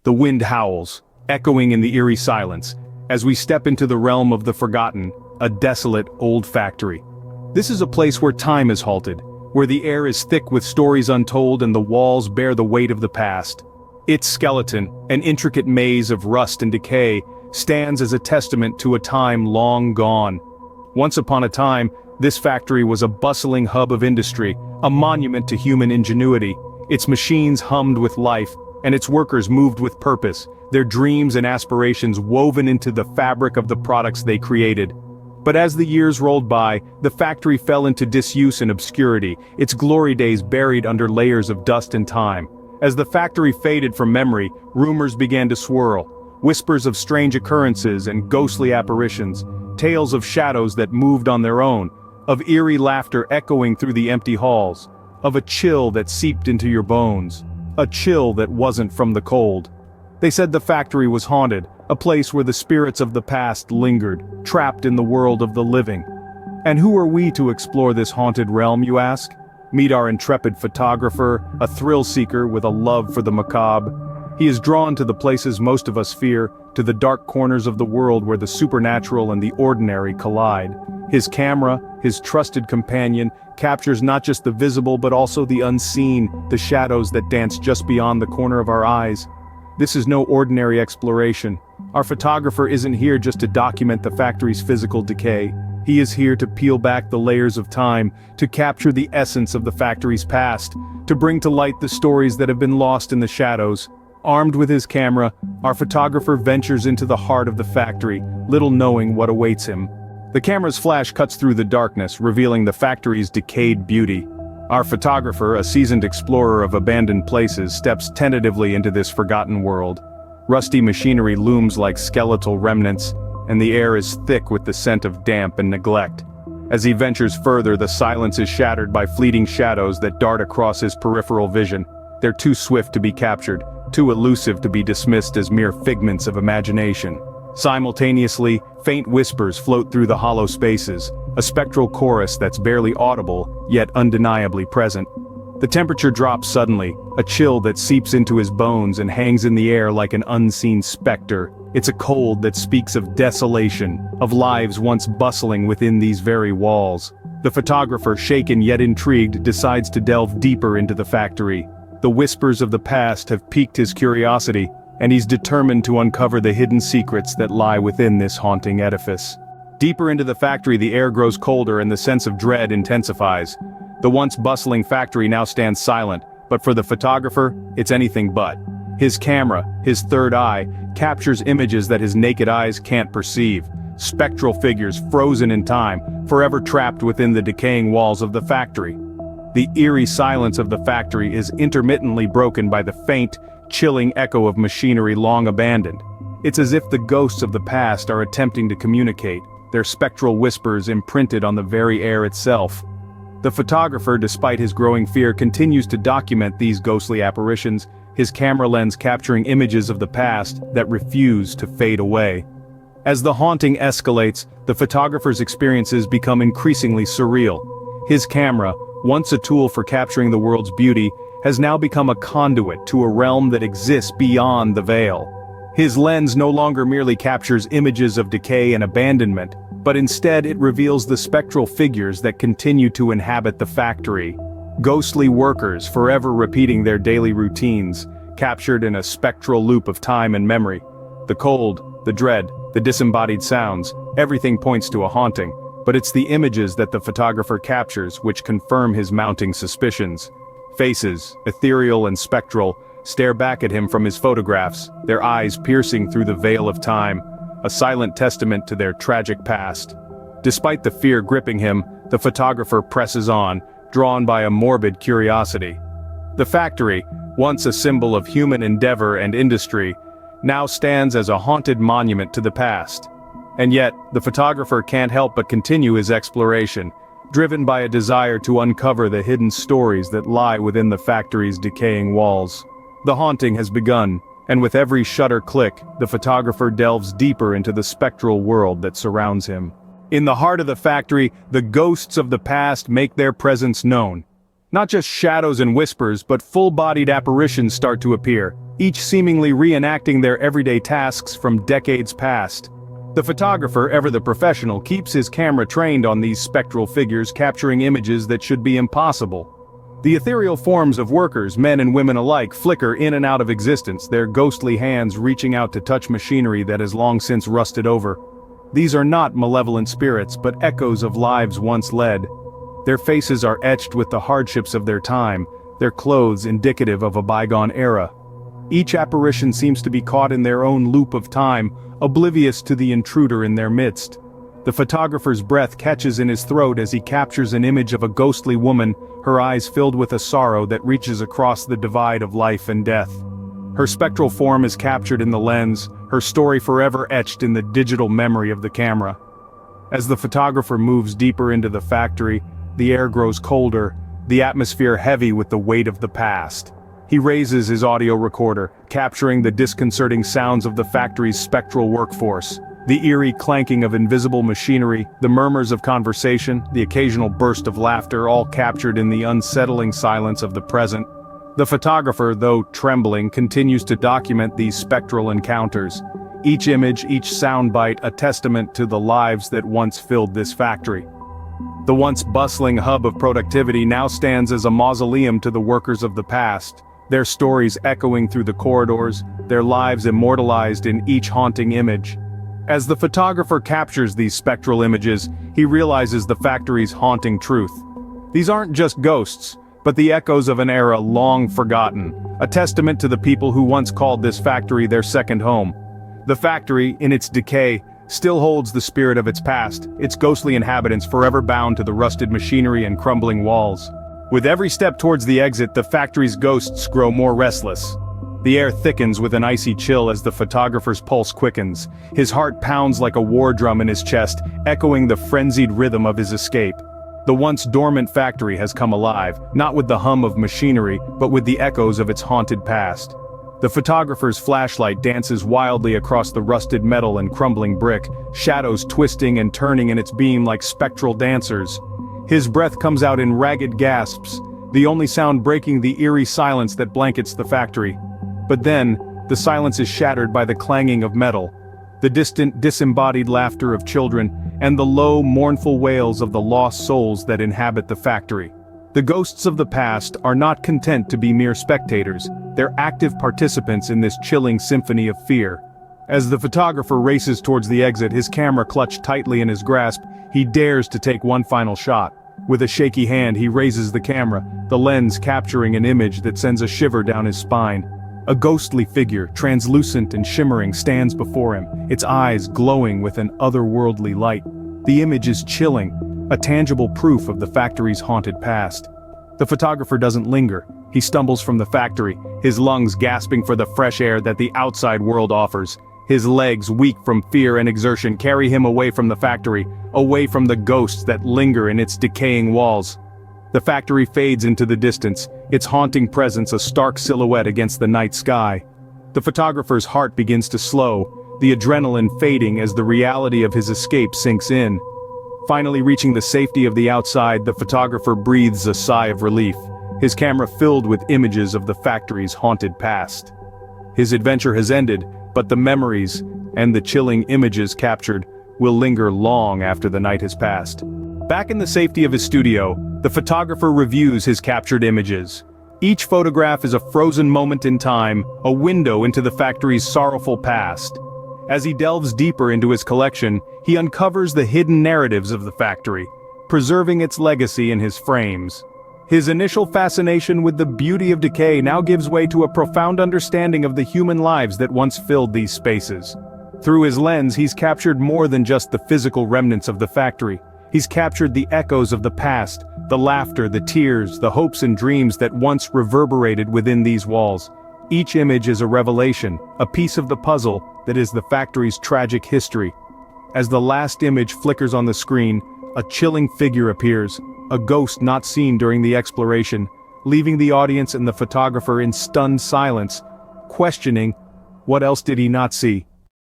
The wind howls, echoing in the eerie silence, as we step into the realm of the forgotten, a desolate, old factory. This is a place where time is halted, where the air is thick with stories untold and the walls bear the weight of the past. Its skeleton, an intricate maze of rust and decay, stands as a testament to a time long gone. Once upon a time, this factory was a bustling hub of industry, a monument to human ingenuity. Its machines hummed with life, and its workers moved with purpose, their dreams and aspirations woven into the fabric of the products they created. But as the years rolled by, the factory fell into disuse and obscurity, its glory days buried under layers of dust and time. As the factory faded from memory, rumors began to swirl, whispers of strange occurrences and ghostly apparitions, tales of shadows that moved on their own, of eerie laughter echoing through the empty halls, of a chill that seeped into your bones, a chill that wasn't from the cold. They said the factory was haunted, a place where the spirits of the past lingered, trapped in the world of the living. And who are we to explore this haunted realm, you ask? Meet our intrepid photographer, a thrill-seeker with a love for the macabre. He is drawn to the places most of us fear, to the dark corners of the world where the supernatural and the ordinary collide. His camera, his trusted companion, captures not just the visible but also the unseen, the shadows that dance just beyond the corner of our eyes. This is no ordinary exploration. Our photographer isn't here just to document the factory's physical decay. He is here to peel back the layers of time, to capture the essence of the factory's past, to bring to light the stories that have been lost in the shadows. Armed with his camera, our photographer ventures into the heart of the factory, little knowing what awaits him. The camera's flash cuts through the darkness, revealing the factory's decayed beauty. Our photographer, a seasoned explorer of abandoned places, steps tentatively into this forgotten world. Rusty machinery looms like skeletal remnants, and the air is thick with the scent of damp and neglect. As he ventures further, the silence is shattered by fleeting shadows that dart across his peripheral vision. They're too swift to be captured, too elusive to be dismissed as mere figments of imagination. Simultaneously, faint whispers float through the hollow spaces, a spectral chorus that's barely audible, yet undeniably present. The temperature drops suddenly, a chill that seeps into his bones and hangs in the air like an unseen specter. It's a cold that speaks of desolation, of lives once bustling within these very walls. The photographer, shaken yet intrigued, decides to delve deeper into the factory. The whispers of the past have piqued his curiosity, and he's determined to uncover the hidden secrets that lie within this haunting edifice. Deeper into the factory, the air grows colder and the sense of dread intensifies. The once bustling factory now stands silent, but for the photographer, it's anything but. His camera, his third eye, captures images that his naked eyes can't perceive. Spectral figures frozen in time, forever trapped within the decaying walls of the factory. The eerie silence of the factory is intermittently broken by the faint, chilling echo of machinery long abandoned. It's as if the ghosts of the past are attempting to communicate, their spectral whispers imprinted on the very air itself. The photographer, despite his growing fear, continues to document these ghostly apparitions, his camera lens capturing images of the past that refuse to fade away. As the haunting escalates, the photographer's experiences become increasingly surreal. His camera, once a tool for capturing the world's beauty, has now become a conduit to a realm that exists beyond the veil. His lens no longer merely captures images of decay and abandonment, but instead it reveals the spectral figures that continue to inhabit the factory. Ghostly workers forever repeating their daily routines, captured in a spectral loop of time and memory. The cold, the dread, the disembodied sounds, everything points to a haunting, but it's the images that the photographer captures which confirm his mounting suspicions. Faces, ethereal and spectral, stare back at him from his photographs, their eyes piercing through the veil of time, a silent testament to their tragic past. Despite the fear gripping him, the photographer presses on, drawn by a morbid curiosity. The factory, once a symbol of human endeavor and industry, now stands as a haunted monument to the past. And yet, the photographer can't help but continue his exploration, driven by a desire to uncover the hidden stories that lie within the factory's decaying walls. The haunting has begun, and with every shutter click, the photographer delves deeper into the spectral world that surrounds him. In the heart of the factory, the ghosts of the past make their presence known. Not just shadows and whispers, but full-bodied apparitions start to appear, each seemingly reenacting their everyday tasks from decades past. The photographer, ever the professional, keeps his camera trained on these spectral figures, capturing images that should be impossible. The ethereal forms of workers, men and women alike, flicker in and out of existence, their ghostly hands reaching out to touch machinery that has long since rusted over. These are not malevolent spirits, but echoes of lives once led. Their faces are etched with the hardships of their time, their clothes indicative of a bygone era. Each apparition seems to be caught in their own loop of time, oblivious to the intruder in their midst. The photographer's breath catches in his throat as he captures an image of a ghostly woman, her eyes filled with a sorrow that reaches across the divide of life and death. Her spectral form is captured in the lens, her story forever etched in the digital memory of the camera. As the photographer moves deeper into the factory, the air grows colder, the atmosphere heavy with the weight of the past. He raises his audio recorder, capturing the disconcerting sounds of the factory's spectral workforce. The eerie clanking of invisible machinery, the murmurs of conversation, the occasional burst of laughter, all captured in the unsettling silence of the present. The photographer, though trembling, continues to document these spectral encounters. Each image, each soundbite, a testament to the lives that once filled this factory. The once bustling hub of productivity now stands as a mausoleum to the workers of the past, their stories echoing through the corridors, their lives immortalized in each haunting image. As the photographer captures these spectral images, he realizes the factory's haunting truth. These aren't just ghosts, but the echoes of an era long forgotten, a testament to the people who once called this factory their second home. The factory, in its decay, still holds the spirit of its past, its ghostly inhabitants forever bound to the rusted machinery and crumbling walls. With every step towards the exit, the factory's ghosts grow more restless. The air thickens with an icy chill as the photographer's pulse quickens. His heart pounds like a war drum in his chest, echoing the frenzied rhythm of his escape. The once dormant factory has come alive, not with the hum of machinery, but with the echoes of its haunted past. The photographer's flashlight dances wildly across the rusted metal and crumbling brick, shadows twisting and turning in its beam like spectral dancers. His breath comes out in ragged gasps, the only sound breaking the eerie silence that blankets the factory. But then, the silence is shattered by the clanging of metal, the distant, disembodied laughter of children, and the low, mournful wails of the lost souls that inhabit the factory. The ghosts of the past are not content to be mere spectators, they're active participants in this chilling symphony of fear. As the photographer races towards the exit, his camera clutched tightly in his grasp, he dares to take one final shot. With a shaky hand, he raises the camera, the lens capturing an image that sends a shiver down his spine. A ghostly figure, translucent and shimmering, stands before him, its eyes glowing with an otherworldly light. The image is chilling, a tangible proof of the factory's haunted past. The photographer doesn't linger. He stumbles from the factory, his lungs gasping for the fresh air that the outside world offers. His legs, weak from fear and exertion, carry him away from the factory, away from the ghosts that linger in its decaying walls. The factory fades into the distance, its haunting presence a stark silhouette against the night sky. The photographer's heart begins to slow, the adrenaline fading as the reality of his escape sinks in. Finally reaching the safety of the outside, the photographer breathes a sigh of relief, his camera filled with images of the factory's haunted past. His adventure has ended, but the memories, and the chilling images captured, will linger long after the night has passed. Back in the safety of his studio, the photographer reviews his captured images. Each photograph is a frozen moment in time, a window into the factory's sorrowful past. As he delves deeper into his collection, he uncovers the hidden narratives of the factory, preserving its legacy in his frames. His initial fascination with the beauty of decay now gives way to a profound understanding of the human lives that once filled these spaces. Through his lens, he's captured more than just the physical remnants of the factory. He's captured the echoes of the past, the laughter, the tears, the hopes and dreams that once reverberated within these walls. Each image is a revelation, a piece of the puzzle that is the factory's tragic history. As the last image flickers on the screen, a chilling figure appears, a ghost not seen during the exploration, leaving the audience and the photographer in stunned silence, questioning, what else did he not see?